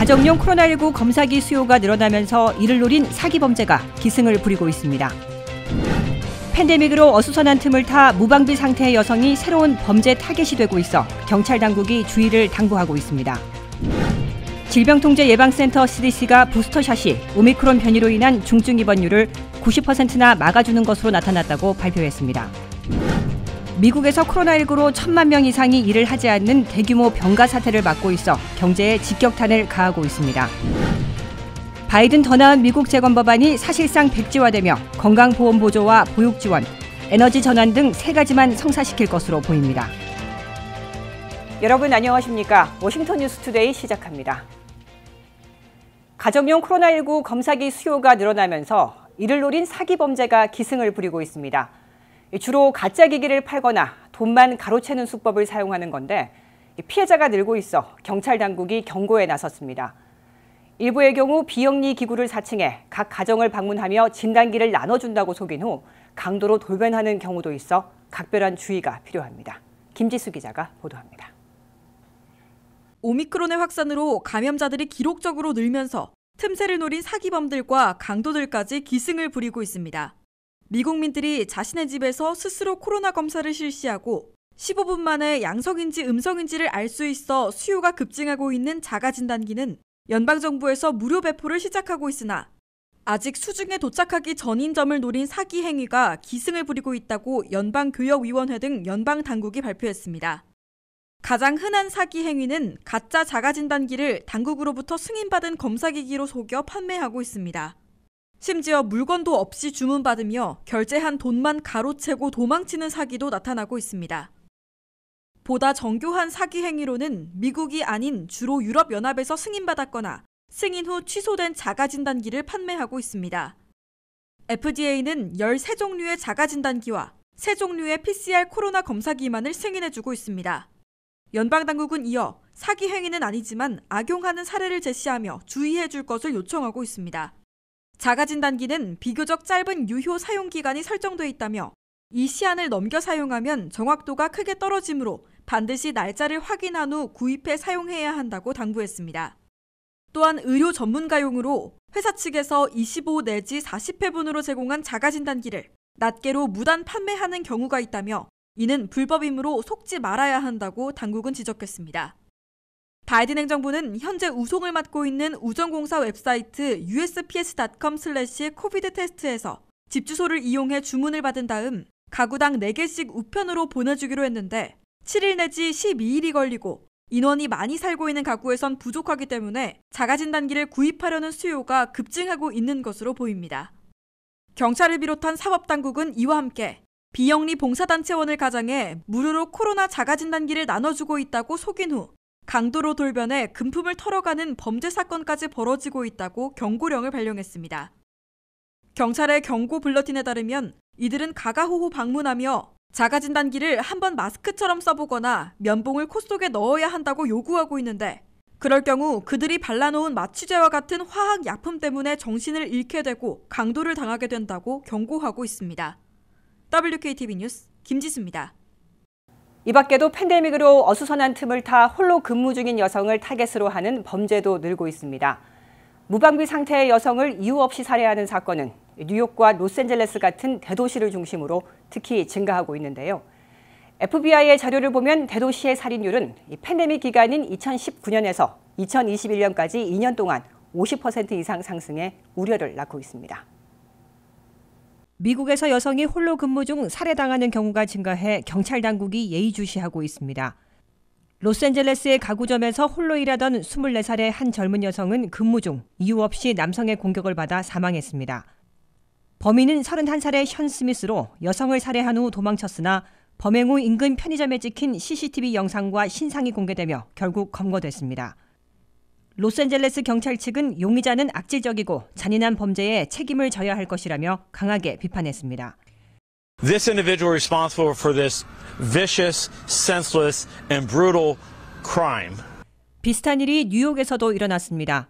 가정용 코로나19 검사기 수요가 늘어나면서 이를 노린 사기 범죄가 기승을 부리고 있습니다. 팬데믹으로 어수선한 틈을 타 무방비 상태의 여성이 새로운 범죄 타겟이 되고 있어 경찰 당국이 주의를 당부하고 있습니다. 질병통제예방센터 CDC가 부스터샷이 오미크론 변이로 인한 중증 입원율을 90%나 막아주는 것으로 나타났다고 발표했습니다. 미국에서 코로나19로 1,000만 명 이상이 일을 하지 않는 대규모 병가 사태를 막고 있어 경제에 직격탄을 가하고 있습니다. 바이든 더 나은 미국 재건 법안이 사실상 백지화되며 건강보험 보조와 보육 지원, 에너지 전환 등 3가지만 성사시킬 것으로 보입니다. 여러분 안녕하십니까? 워싱턴 뉴스 투데이 시작합니다. 가정용 코로나19 검사기 수요가 늘어나면서 이를 노린 사기 범죄가 기승을 부리고 있습니다. 주로 가짜 기기를 팔거나 돈만 가로채는 수법을 사용하는 건데 피해자가 늘고 있어 경찰 당국이 경고에 나섰습니다. 일부의 경우 비영리 기구를 사칭해 각 가정을 방문하며 진단기를 나눠준다고 속인 후 강도로 돌변하는 경우도 있어 각별한 주의가 필요합니다. 김지수 기자가 보도합니다. 오미크론의 확산으로 감염자들이 기록적으로 늘면서 틈새를 노린 사기범들과 강도들까지 기승을 부리고 있습니다. 미국민들이 자신의 집에서 스스로 코로나 검사를 실시하고 15분 만에 양성인지 음성인지를 알 수 있어 수요가 급증하고 있는 자가진단기는 연방정부에서 무료 배포를 시작하고 있으나 아직 수중에 도착하기 전인 점을 노린 사기 행위가 기승을 부리고 있다고 연방교역위원회 등 연방당국이 발표했습니다. 가장 흔한 사기 행위는 가짜 자가진단기를 당국으로부터 승인받은 검사기기로 속여 판매하고 있습니다. 심지어 물건도 없이 주문받으며 결제한 돈만 가로채고 도망치는 사기도 나타나고 있습니다. 보다 정교한 사기 행위로는 미국이 아닌 주로 유럽연합에서 승인받았거나 승인 후 취소된 자가진단기를 판매하고 있습니다. FDA는 13종류의 자가진단기와 3종류의 PCR 코로나 검사기만을 승인해주고 있습니다. 연방당국은 이어 사기 행위는 아니지만 악용하는 사례를 제시하며 주의해줄 것을 요청하고 있습니다. 자가진단기는 비교적 짧은 유효 사용기간이 설정돼 있다며 이 시한을 넘겨 사용하면 정확도가 크게 떨어지므로 반드시 날짜를 확인한 후 구입해 사용해야 한다고 당부했습니다. 또한 의료 전문가용으로 회사 측에서 25 내지 40회분으로 제공한 자가진단기를 낱개로 무단 판매하는 경우가 있다며 이는 불법이므로 속지 말아야 한다고 당국은 지적했습니다. 바이든 행정부는 현재 우송을 맡고 있는 우정공사 웹사이트 usps.com/covid 테스트에서 집 주소를 이용해 주문을 받은 다음 가구당 4개씩 우편으로 보내주기로 했는데 7일 내지 12일이 걸리고 인원이 많이 살고 있는 가구에선 부족하기 때문에 자가진단기를 구입하려는 수요가 급증하고 있는 것으로 보입니다. 경찰을 비롯한 사법당국은 이와 함께 비영리 봉사단체원을 가장해 무료로 코로나 자가진단기를 나눠주고 있다고 속인 후 강도로 돌변해 금품을 털어가는 범죄 사건까지 벌어지고 있다고 경고령을 발령했습니다. 경찰의 경고 블러틴에 따르면 이들은 가가호호 방문하며 자가진단기를 한번 마스크처럼 써보거나 면봉을 코 속에 넣어야 한다고 요구하고 있는데 그럴 경우 그들이 발라놓은 마취제와 같은 화학 약품 때문에 정신을 잃게 되고 강도를 당하게 된다고 경고하고 있습니다. WKTV 뉴스 김지수입니다. 이 밖에도 팬데믹으로 어수선한 틈을 타 홀로 근무 중인 여성을 타겟으로 하는 범죄도 늘고 있습니다. 무방비 상태의 여성을 이유 없이 살해하는 사건은 뉴욕과 로스앤젤레스 같은 대도시를 중심으로 특히 증가하고 있는데요. FBI의 자료를 보면 대도시의 살인율은 팬데믹 기간인 2019년에서 2021년까지 2년 동안 50% 이상 상승해 우려를 낳고 있습니다. 미국에서 여성이 홀로 근무 중 살해당하는 경우가 증가해 경찰 당국이 예의주시하고 있습니다. 로스앤젤레스의 가구점에서 홀로 일하던 24살의 한 젊은 여성은 근무 중 이유 없이 남성의 공격을 받아 사망했습니다. 범인은 31살의 션 스미스로 여성을 살해한 후 도망쳤으나 범행 후 인근 편의점에 찍힌 CCTV 영상과 신상이 공개되며 결국 검거됐습니다. 로스앤젤레스 경찰 측은 용의자는 악질적이고 잔인한 범죄에 책임을 져야 할 것이라며 강하게 비판했습니다. This individual responsible for this vicious, senseless, and brutal crime. 비슷한 일이 뉴욕에서도 일어났습니다.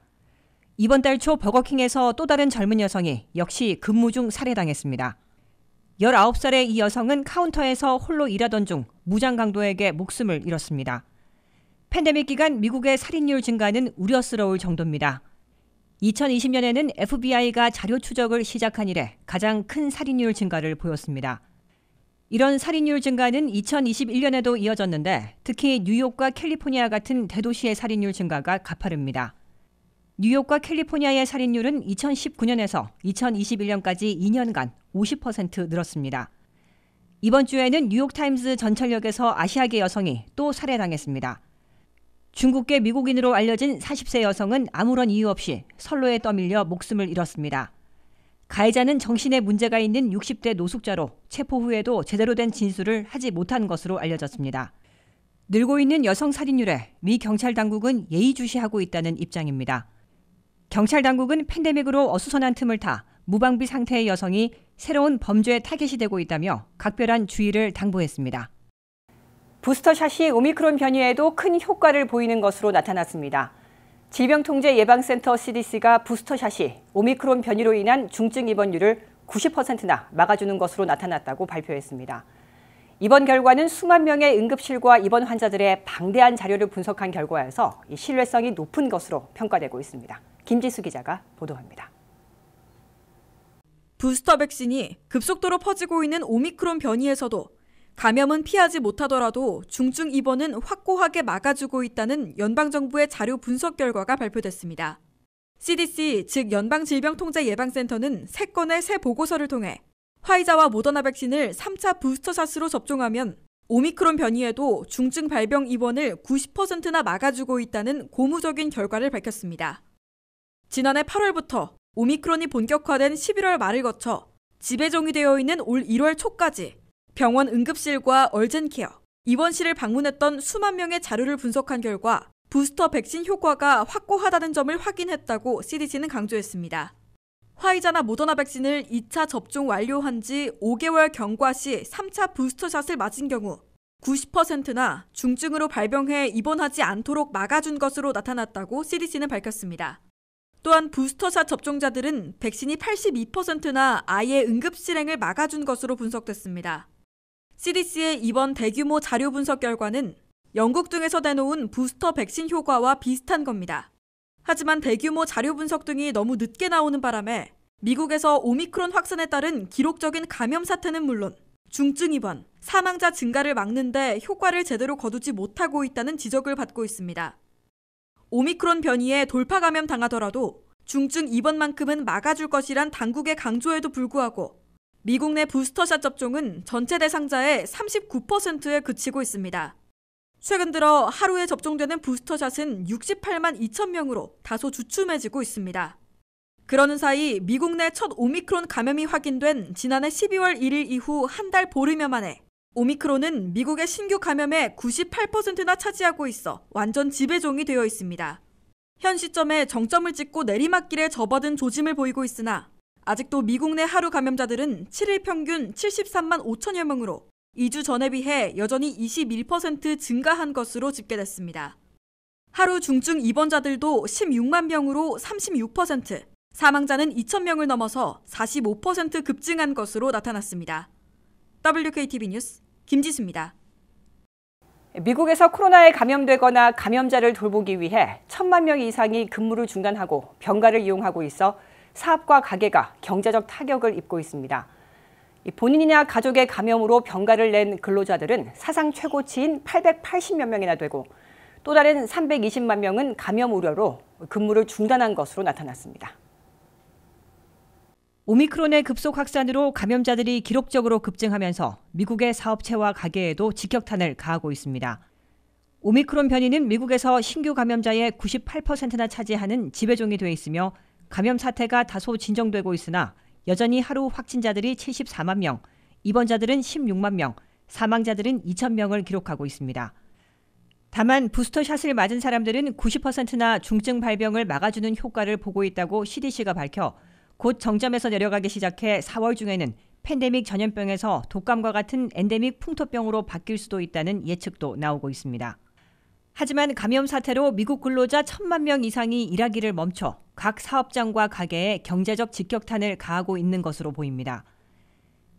이번 달 초 버거킹에서 또 다른 젊은 여성이 역시 근무 중 살해당했습니다. 19살의 이 여성은 카운터에서 홀로 일하던 중 무장 강도에게 목숨을 잃었습니다. 팬데믹 기간 미국의 살인율 증가는 우려스러울 정도입니다. 2020년에는 FBI가 자료 추적을 시작한 이래 가장 큰 살인율 증가를 보였습니다. 이런 살인율 증가는 2021년에도 이어졌는데 특히 뉴욕과 캘리포니아 같은 대도시의 살인율 증가가 가파릅니다. 뉴욕과 캘리포니아의 살인율은 2019년에서 2021년까지 2년간 50% 늘었습니다. 이번 주에는 뉴욕타임스 전철역에서 아시아계 여성이 또 살해당했습니다. 중국계 미국인으로 알려진 40세 여성은 아무런 이유 없이 선로에 떠밀려 목숨을 잃었습니다. 가해자는 정신에 문제가 있는 60대 노숙자로 체포 후에도 제대로 된 진술을 하지 못한 것으로 알려졌습니다. 늘고 있는 여성 살인율에 미 경찰 당국은 예의주시하고 있다는 입장입니다. 경찰 당국은 팬데믹으로 어수선한 틈을 타 무방비 상태의 여성이 새로운 범죄 타겟이 되고 있다며 각별한 주의를 당부했습니다. 부스터샷이 오미크론 변이에도 큰 효과를 보이는 것으로 나타났습니다. 질병통제예방센터 CDC가 부스터샷이 오미크론 변이로 인한 중증 입원율을 90%나 막아주는 것으로 나타났다고 발표했습니다. 이번 결과는 수만 명의 응급실과 입원 환자들의 방대한 자료를 분석한 결과여서 신뢰성이 높은 것으로 평가되고 있습니다. 김지수 기자가 보도합니다. 부스터 백신이 급속도로 퍼지고 있는 오미크론 변이에서도 감염은 피하지 못하더라도 중증 입원은 확고하게 막아주고 있다는 연방정부의 자료 분석 결과가 발표됐습니다. CDC, 즉 연방질병통제예방센터는 3건의 새 보고서를 통해 화이자와 모더나 백신을 3차 부스터샷으로 접종하면 오미크론 변이에도 중증 발병 입원을 90%나 막아주고 있다는 고무적인 결과를 밝혔습니다. 지난해 8월부터 오미크론이 본격화된 11월 말을 거쳐 지배종이 되어 있는 올 1월 초까지 병원 응급실과 얼젠케어, 입원실을 방문했던 수만 명의 자료를 분석한 결과 부스터 백신 효과가 확고하다는 점을 확인했다고 CDC는 강조했습니다. 화이자나 모더나 백신을 2차 접종 완료한 지 5개월 경과 시 3차 부스터샷을 맞은 경우 90%나 중증으로 발병해 입원하지 않도록 막아준 것으로 나타났다고 CDC는 밝혔습니다. 또한 부스터샷 접종자들은 백신이 82%나 아예 응급실행을 막아준 것으로 분석됐습니다. CDC의 이번 대규모 자료 분석 결과는 영국 등에서 내놓은 부스터 백신 효과와 비슷한 겁니다. 하지만 대규모 자료 분석 등이 너무 늦게 나오는 바람에 미국에서 오미크론 확산에 따른 기록적인 감염 사태는 물론 중증 입원, 사망자 증가를 막는 데 효과를 제대로 거두지 못하고 있다는 지적을 받고 있습니다. 오미크론 변이에 돌파 감염 당하더라도 중증 입원만큼은 막아줄 것이란 당국의 강조에도 불구하고 미국 내 부스터샷 접종은 전체 대상자의 39%에 그치고 있습니다. 최근 들어 하루에 접종되는 부스터샷은 68만 2천 명으로 다소 주춤해지고 있습니다. 그러는 사이 미국 내 첫 오미크론 감염이 확인된 지난해 12월 1일 이후 한 달 보름여 만에 오미크론은 미국의 신규 감염의 98%나 차지하고 있어 완전 지배종이 되어 있습니다. 현 시점에 정점을 찍고 내리막길에 접어든 조짐을 보이고 있으나 아직도 미국 내 하루 감염자들은 7일 평균 73만 5천여 명으로 2주 전에 비해 여전히 21% 증가한 것으로 집계됐습니다. 하루 중증 입원자들도 16만 명으로 36%, 사망자는 2천 명을 넘어서 45% 급증한 것으로 나타났습니다. WKTV 뉴스 김지수입니다. 미국에서 코로나에 감염되거나 감염자를 돌보기 위해 1,000만 명 이상이 근무를 중단하고 병가를 이용하고 있어 사업과 가게가 경제적 타격을 입고 있습니다. 본인이나 가족의 감염으로 병가를 낸 근로자들은 사상 최고치인 880여 명이나 되고 또 다른 320만 명은 감염 우려로 근무를 중단한 것으로 나타났습니다. 오미크론의 급속 확산으로 감염자들이 기록적으로 급증하면서 미국의 사업체와 가게에도 직격탄을 가하고 있습니다. 오미크론 변이는 미국에서 신규 감염자의 98%나 차지하는 지배종이 돼 있으며 감염 사태가 다소 진정되고 있으나 여전히 하루 확진자들이 74만 명, 입원자들은 16만 명, 사망자들은 2천 명을 기록하고 있습니다. 다만 부스터샷을 맞은 사람들은 90%나 중증 발병을 막아주는 효과를 보고 있다고 CDC가 밝혀 곧 정점에서 내려가기 시작해 4월 중에는 팬데믹 전염병에서 독감과 같은 엔데믹 풍토병으로 바뀔 수도 있다는 예측도 나오고 있습니다. 하지만 감염 사태로 미국 근로자 1,000만 명 이상이 일하기를 멈춰 각 사업장과 가게에 경제적 직격탄을 가하고 있는 것으로 보입니다.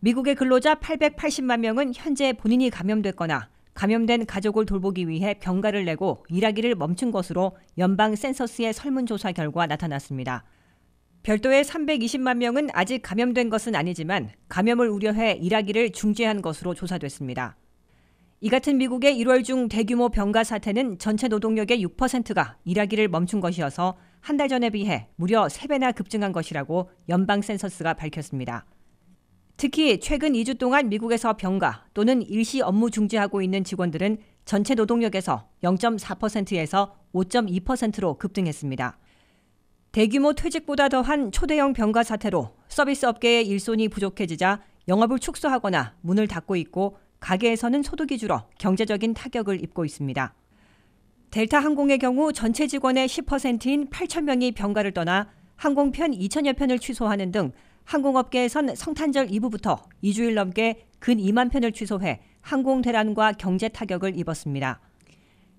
미국의 근로자 880만 명은 현재 본인이 감염됐거나 감염된 가족을 돌보기 위해 병가를 내고 일하기를 멈춘 것으로 연방 센서스의 설문조사 결과 나타났습니다. 별도의 320만 명은 아직 감염된 것은 아니지만 감염을 우려해 일하기를 중지한 것으로 조사됐습니다. 이 같은 미국의 1월 중 대규모 병가 사태는 전체 노동력의 6%가 일하기를 멈춘 것이어서 한 달 전에 비해 무려 3배나 급증한 것이라고 연방 센서스가 밝혔습니다. 특히 최근 2주 동안 미국에서 병가 또는 일시 업무 중지하고 있는 직원들은 전체 노동력에서 0.4%에서 5.2%로 급등했습니다. 대규모 퇴직보다 더한 초대형 병가 사태로 서비스 업계의 일손이 부족해지자 영업을 축소하거나 문을 닫고 있고 가게에서는 소득이 줄어 경제적인 타격을 입고 있습니다. 델타 항공의 경우 전체 직원의 10%인 8,000명이 병가를 떠나 항공편 2,000여 편을 취소하는 등 항공업계에선 성탄절 이후부터 2주일 넘게 근 2만 편을 취소해 항공 대란과 경제 타격을 입었습니다.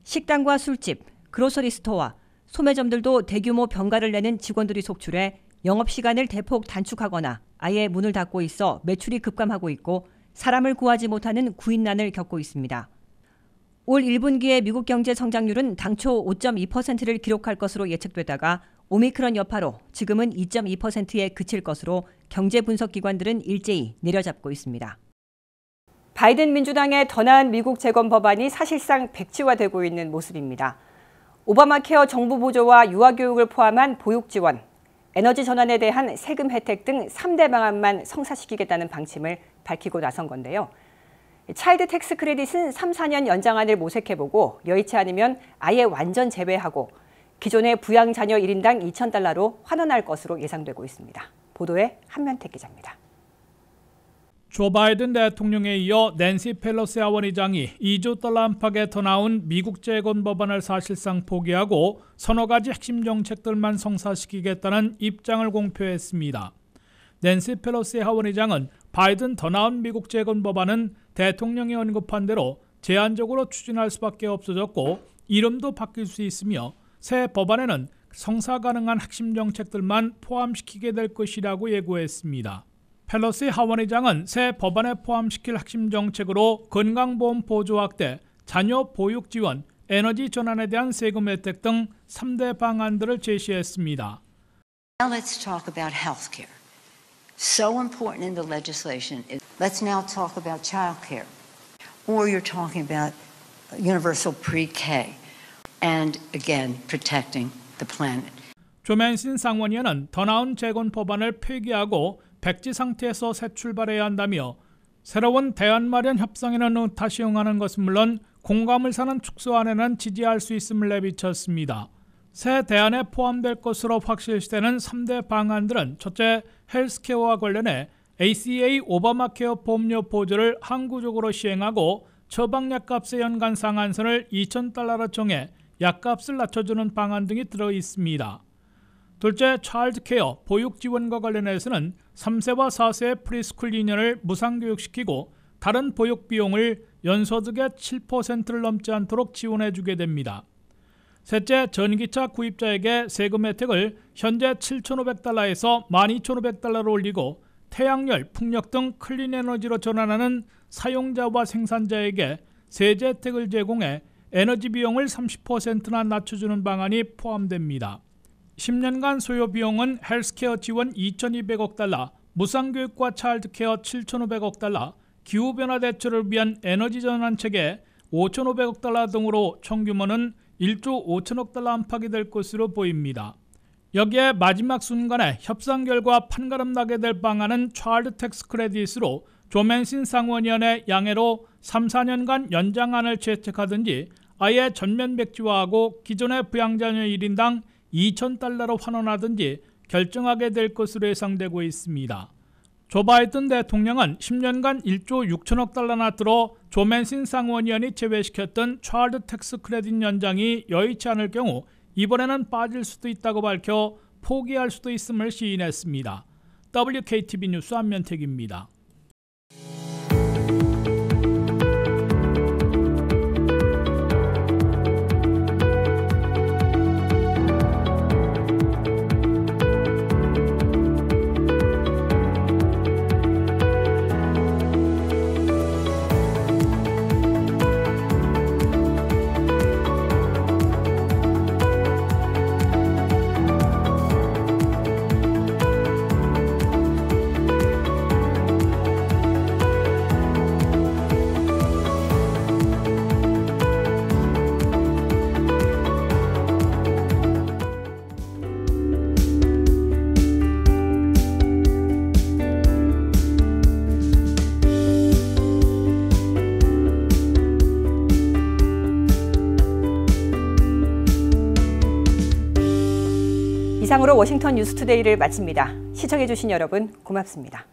식당과 술집, 그로서리 스토어, 소매점들도 대규모 병가를 내는 직원들이 속출해 영업시간을 대폭 단축하거나 아예 문을 닫고 있어 매출이 급감하고 있고 사람을 구하지 못하는 구인난을 겪고 있습니다. 올 1분기의 미국 경제 성장률은 당초 5.2%를 기록할 것으로 예측되다가 오미크론 여파로 지금은 2.2%에 그칠 것으로 경제 분석기관들은 일제히 내려잡고 있습니다. 바이든 민주당의 더 나은 미국 재건 법안이 사실상 백지화되고 있는 모습입니다. 오바마 케어 정부 보조와 유아교육을 포함한 보육 지원, 에너지 전환에 대한 세금 혜택 등 3대 방안만 성사시키겠다는 방침을 밝히고 나선 건데요. 차일드 텍스 크레딧은 3, 4년 연장안을 모색해보고 여의치 않으면 아예 완전 제외하고 기존의 부양 자녀 1인당 $2,000로 환원할 것으로 예상되고 있습니다. 보도에 한면택 기자입니다. 조 바이든 대통령에 이어 낸시 펠로시 하원의장이 $2조 안팎의 더 나은 미국 재건 법안을 사실상 포기하고 서너 가지 핵심 정책들만 성사시키겠다는 입장을 공표했습니다. 낸시 펠로시 하원의장은 바이든 더 나은 미국 재건 법안은 대통령이 언급한 대로 제한적으로 추진할 수밖에 없어졌고 이름도 바뀔 수 있으며 새 법안에는 성사 가능한 핵심 정책들만 포함시키게 될 것이라고 예고했습니다. 펠로시 하원의장은 새 법안에 포함시킬 핵심 정책으로 건강보험 보조 확대, 자녀 보육 지원, 에너지 전환에 대한 세금 혜택 등 3대 방안들을 제시했습니다. Now let's talk about health care. So important in the legislation. Let's now talk about child care. Or you're talking about universal pre-K and again protecting the planet. 조맨신 상원의원은 더 나은 재건 법안을 폐기하고 백지 상태에서 새 출발해야 한다며 새로운 대안 마련 협상에는 다시 응하는 것은 물론 공감을 사는 축소안에는 지지할 수 있음을 내비쳤습니다. 새 대안에 포함될 것으로 확실시되는 3대 방안들은 첫째, 헬스케어와 관련해 ACA 오바마 케어 보험료 보조를 항구적으로 시행하고 처방약값의 연간 상한선을 $2,000로 정해 약값을 낮춰주는 방안 등이 들어 있습니다. 둘째, 차일드 케어, 보육 지원과 관련해서는 3세와 4세의 프리스쿨 2년을 무상교육시키고 다른 보육 비용을 연소득의 7%를 넘지 않도록 지원해주게 됩니다. 셋째, 전기차 구입자에게 세금 혜택을 현재 $7,500에서 $12,500로 올리고 태양열, 풍력 등 클린 에너지로 전환하는 사용자와 생산자에게 세제 혜택을 제공해 에너지 비용을 30%나 낮춰주는 방안이 포함됩니다. 10년간 소요 비용은 헬스케어 지원 $2,200억, 무상교육과 차일드케어 $7,500억, 기후변화 대처를 위한 에너지 전환 체계 $5,500억 등으로 총 규모는 $1조 5천억 안팎이 될 것으로 보입니다. 여기에 마지막 순간에 협상 결과 판가름 나게 될 방안은 차일드 텍스 크레딧으로 조맨신 상원의원의 양해로 3, 4년간 연장안을 채택하든지 아예 전면 백지화하고 기존의 부양자녀 1인당 $2,000로 환원하든지 결정하게 될 것으로 예상되고 있습니다. 조 바이든 대통령은 10년간 $1조 6천억 들어 조맨신 상원의원이 제외시켰던 차일드 텍스 크레딧 연장이 여의치 않을 경우 이번에는 빠질 수도 있다고 밝혀 포기할 수도 있음을 시인했습니다. WKTV 뉴스 안면택입니다. 이상으로 워싱턴 뉴스투데이를 마칩니다. 시청해주신 여러분 고맙습니다.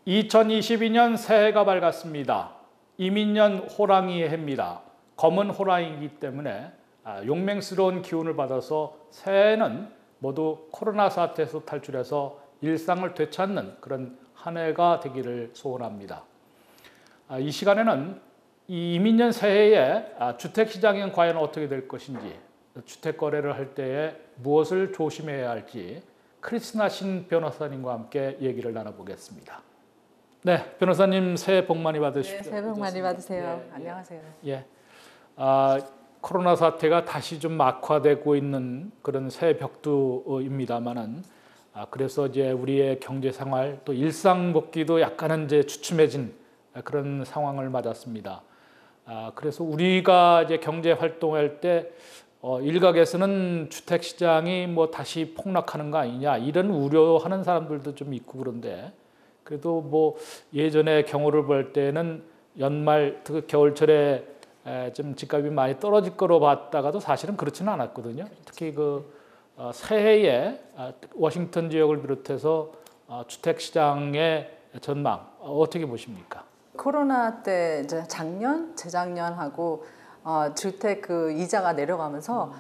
(2022년) 새해가 밝았습니다. 이민년 호랑이의 해입니다. 검은 호랑이이기 때문에 용맹스러운 기운을 받아서 새해에는 모두 코로나 사태에서 탈출해서 일상을 되찾는 그런 한 해가 되기를 소원합니다. 이 시간에는 이 이민년 새해에 주택시장은 과연 어떻게 될 것인지, 주택 거래를 할 때에 무엇을 조심해야 할지 크리스나 신 변호사님과 함께 얘기를 나눠보겠습니다. 네, 변호사님 새해 복 많이 받으십시오. 네, 새해 복 많이 받으세요. 안녕하세요. 예, 코로나 사태가 다시 좀 악화되고 있는 그런 새 벽두입니다만은 그래서 이제 우리의 경제 생활 또 일상 복귀도 약간은 이제 주춤해진 그런 상황을 맞았습니다. 그래서 우리가 이제 경제 활동할 때 일각에서는 주택 시장이 뭐 다시 폭락하는 거 아니냐 이런 우려하는 사람들도 좀 있고 그런데. 그래도 뭐 예전에 경우를 볼 때는 연말 겨울철에 좀 집값이 많이 떨어질 거로 봤다가도 사실은 그렇지는 않았거든요. 특히 그 새해에 워싱턴 지역을 비롯해서 주택 시장의 전망 어떻게 보십니까? 코로나 때 이제 작년, 재작년하고 주택 그 이자가 내려가면서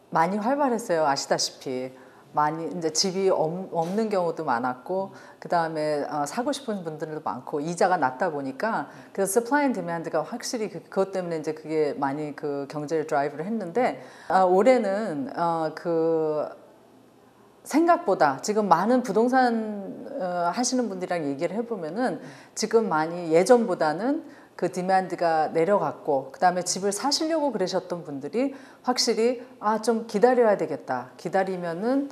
많이 활발했어요. 아시다시피. 많이 이제 집이 없는 경우도 많았고 그 다음에 사고 싶은 분들도 많고 이자가 낮다 보니까 그래서 supply and demand가 확실히 그것 때문에 이제 그게 많이 그 경제를 드라이브를 했는데 올해는 그 생각보다 지금 많은 부동산 하시는 분들이랑 얘기를 해보면은 지금 많이 예전보다는 그 디만드가 내려갔고 그 다음에 집을 사시려고 그러셨던 분들이 확실히 좀 기다려야 되겠다. 기다리면은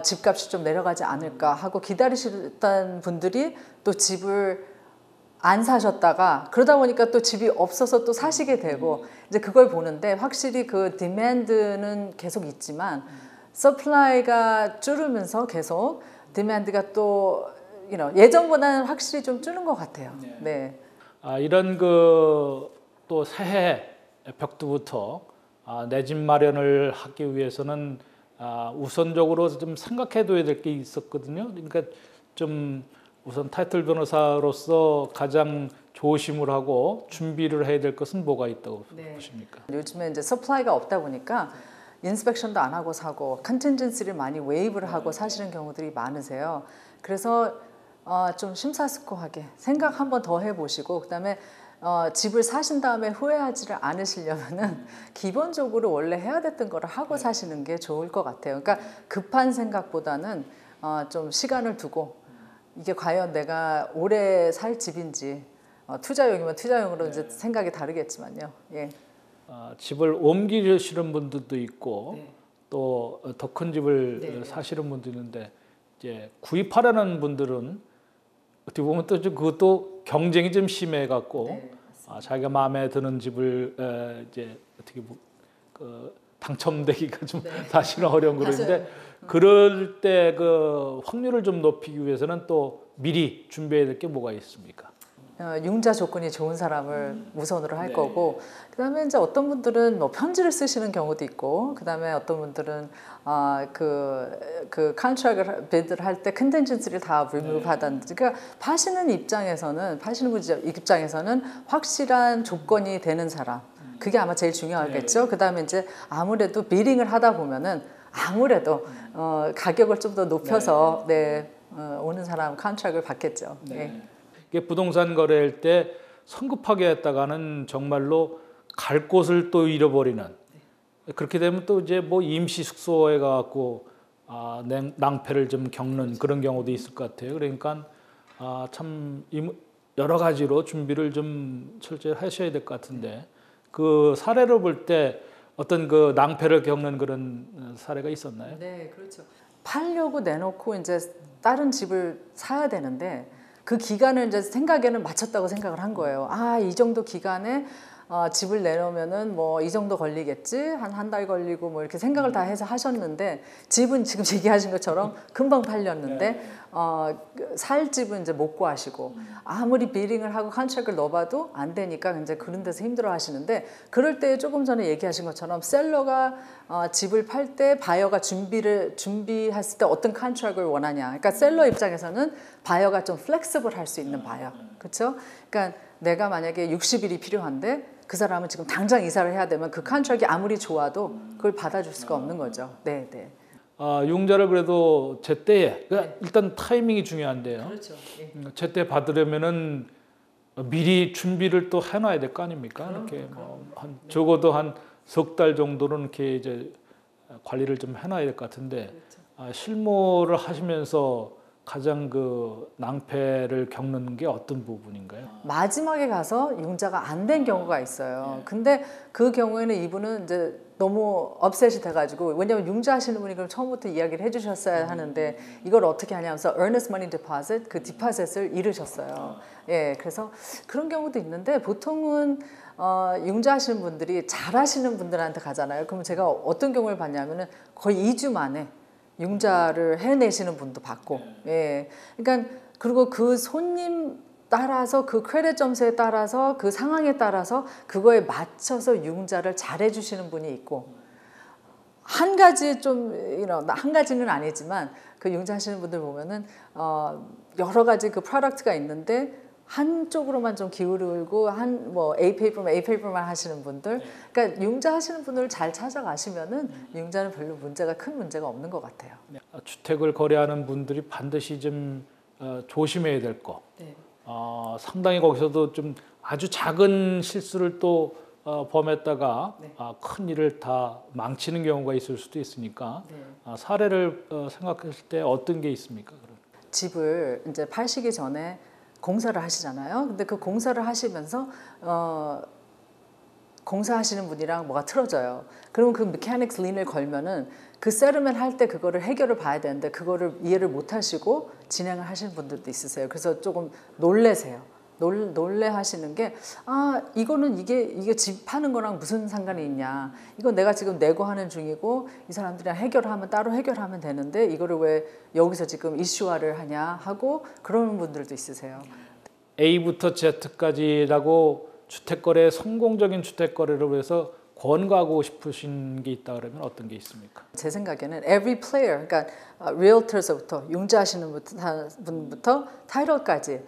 집값이 좀 내려가지 않을까 하고 기다리셨던 분들이 또 집을 안 사셨다가 그러다 보니까 또 집이 없어서 또 사시게 되고 이제 그걸 보는데 확실히 그 디만드는 계속 있지만 서플라이가 줄으면서 계속 디만드가 또 예전보다는 확실히 좀 줄은 것 같아요. 네. 이런 그 또 새해 벽두부터 내 집 마련을 하기 위해서는 우선적으로 좀 생각해둬야 될 게 있었거든요. 그러니까 좀 우선 타이틀 변호사로서 가장 조심을 하고 준비를 해야 될 것은 뭐가 있다고 보십니까? 요즘에 이제 서플라이가 없다 보니까 인스펙션도 안 하고 사고 컨틴전시를 많이 웨이브를 하고 사시는 경우들이 많으세요. 그래서 좀 심사숙고하게 생각 한번 더 해보시고 그다음에 집을 사신 다음에 후회하지를 않으시려면은 기본적으로 원래 해야 됐던 거를 하고 사시는 게 좋을 것 같아요. 그러니까 급한 생각보다는 좀 시간을 두고 이게 과연 내가 오래 살 집인지 투자용이면 투자용으로 이제 생각이 다르겠지만요. 예. 집을 옮기시는 분들도 있고 또 더 큰 집을 사시는 분도 있는데 이제 구입하려는 분들은 어떻게 보면 또 그것도 경쟁이 좀 심해 갖고 자기가 마음에 드는 집을 이제 어떻게 당첨되기가 좀 사실은 어려운 그런데 그럴 때 그 확률을 좀 높이기 위해서는 또 미리 준비해야 될 게 뭐가 있습니까? 융자 조건이 좋은 사람을 우선으로 할 거고 그다음에 이제 어떤 분들은 뭐 편지를 쓰시는 경우도 있고 그다음에 어떤 분들은 그 컨트랙을 비드를 할 때 컨텐전스를 다 리무브 하다든지 그러니까 파시는 분 입장에서는 확실한 조건이 되는 사람 그게 아마 제일 중요하겠죠. 그다음에 이제 아무래도 비링을 하다 보면은 아무래도 가격을 좀 더 높여서 오는 사람 컨트랙을 받겠죠. 이게 부동산 거래할 때 성급하게 했다가는 정말로 갈 곳을 또 잃어버리는 그렇게 되면 또 이제 뭐 임시 숙소에 가갖고 낭패를 좀 겪는 그런 경우도 있을 것 같아요. 그러니까 참 여러 가지로 준비를 좀 철저히 하셔야 될 것 같은데 그 사례로 볼 때 어떤 그 낭패를 겪는 그런 사례가 있었나요? 네, 그렇죠. 팔려고 내놓고 이제 다른 집을 사야 되는데 그 기간을 이제 생각에는 맞췄다고 생각을 한 거예요. 이 정도 기간에 집을 내놓으면은 뭐 이 정도 걸리겠지, 한 달 걸리고 뭐 이렇게 생각을 다 해서 하셨는데 집은 지금 얘기하신 것처럼 금방 팔렸는데 살 집은 이제 못 구하시고 아무리 비링을 하고 컨트랙을 넣어봐도 안 되니까 이제 그런 데서 힘들어 하시는데 그럴 때 조금 전에 얘기하신 것처럼 셀러가 집을 팔 때 바이어가 준비했을 때 어떤 컨트랙을 원하냐. 그러니까 셀러 입장에서는 바이어가 좀 플렉시블 할 수 있는 바이어. 그렇죠? 그러니까 내가 만약에 60일이 필요한데 그 사람은 지금 당장 이사를 해야 되면 그 컨트랙이 아무리 좋아도 그걸 받아줄 수가 없는 거죠. 네, 네. 융자를 그래도 제때에 그러니까 일단 타이밍이 중요한데요. 그렇죠. 예. 제때 받으려면은 미리 준비를 또 해놔야 될 거 아닙니까? 이렇게 뭐 한 적어도 한 석 달 정도는 이렇게 이제 관리를 좀 해놔야 될 것 같은데 실무를 하시면서 가장 그 낭패를 겪는 게 어떤 부분인가요? 마지막에 가서 융자가 안 된 경우가 있어요. 근데 그 경우에는 이분은 이제 너무 업셋이 돼가지고 왜냐하면 융자하시는 분이 그럼 처음부터 이야기를 해주셨어야 하는데 이걸 어떻게 하냐면서 earnest money deposit 그 디파짓을 잃으셨어요. 예, 그래서 그런 경우도 있는데 보통은 융자하시는 분들이 잘하시는 분들한테 가잖아요. 그럼 제가 어떤 경우를 봤냐면은 거의 2주 만에 융자를 해내시는 분도 봤고, 예, 그러니까 그리고 그 손님 따라서 그 크레딧 점수에 따라서 그 상황에 따라서 그거에 맞춰서 융자를 잘해 주시는 분이 있고 한 가지 좀 한 가지는 아니지만 그 융자하시는 분들 보면은 여러 가지 그 프로덕트가 있는데 한쪽으로만 좀 기울고 뭐 A 페이퍼만 하시는 분들, 그러니까 융자하시는 분들을 잘 찾아가시면은 융자는 별로 큰 문제가 없는 것 같아요. 주택을 거래하는 분들이 반드시 좀 조심해야 될 거. 네. 상당히 거기서도 좀 아주 작은 실수를 또 범했다가 네. 큰 일을 다 망치는 경우가 있을 수도 있으니까 네. 사례를 생각했을 때 어떤 게 있습니까? 그럼? 집을 이제 파시기 전에 공사를 하시잖아요. 근데 그 공사를 하시면서 공사하시는 분이랑 뭐가 틀어져요. 그러면 그 메카닉스 린을 걸면은 그 세르멘 할 때 그거를 해결을 봐야 되는데 그거를 이해를 못 하시고 진행을 하시는 분들도 있으세요. 그래서 조금 놀래세요. 놀래 하시는 게 이거는 이게 집 파는 거랑 무슨 상관이 있냐. 이건 내가 지금 내고 하는 중이고 이 사람들이랑 따로 해결하면 되는데 이거를 왜 여기서 지금 이슈화를 하냐 하고 그러는 분들도 있으세요. A부터 Z까지라고 주택거래 성공적인 주택거래를 위해서 권고하고 싶으신 게 있다 그러면 어떤 게 있습니까? 제 생각에는 every player, 그러니까 realtors부터 융자하시는 분부터 타이틀까지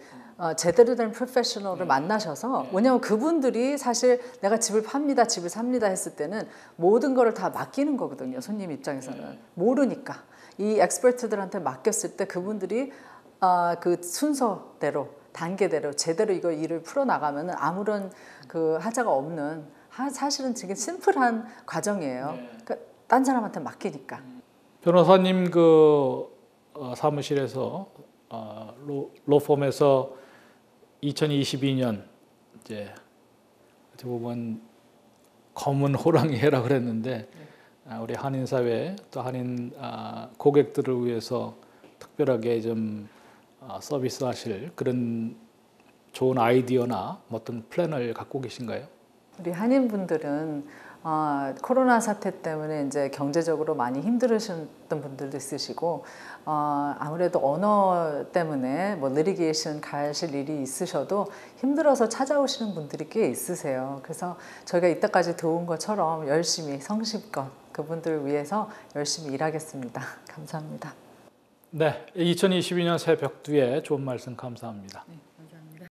제대로 된 프로페셔널을 만나셔서 왜냐하면 그분들이 사실 내가 집을 팝니다, 집을 삽니다 했을 때는 모든 거를 다 맡기는 거거든요. 손님 입장에서는 모르니까 이 엑스퍼트들한테 맡겼을 때 그분들이 그 순서대로 단계대로 제대로 이거 일을 풀어나가면 아무런 그 하자가 없는 사실은 되게 심플한 과정이에요. 그러니까 딴 사람한테 맡기니까. 변호사님 그 사무실에서 로펌에서 2022년 이제 어떻게 보면 검은 호랑이 해라 그랬는데 우리 한인 사회 또 한인 고객들을 위해서 특별하게 좀 서비스하실 그런 좋은 아이디어나 어떤 플랜을 갖고 계신가요? 우리 한인분들은 코로나 사태 때문에 이제 경제적으로 많이 힘들으셨던 분들도 있으시고 아무래도 언어 때문에 뭐 리티게이션 가실 일이 있으셔도 힘들어서 찾아오시는 분들이 꽤 있으세요. 그래서 저희가 이때까지 도운 것처럼 열심히 성심껏 그분들을 위해서 열심히 일하겠습니다. 감사합니다. 네, 2022년 새벽 2에 좋은 말씀 감사합니다. 네.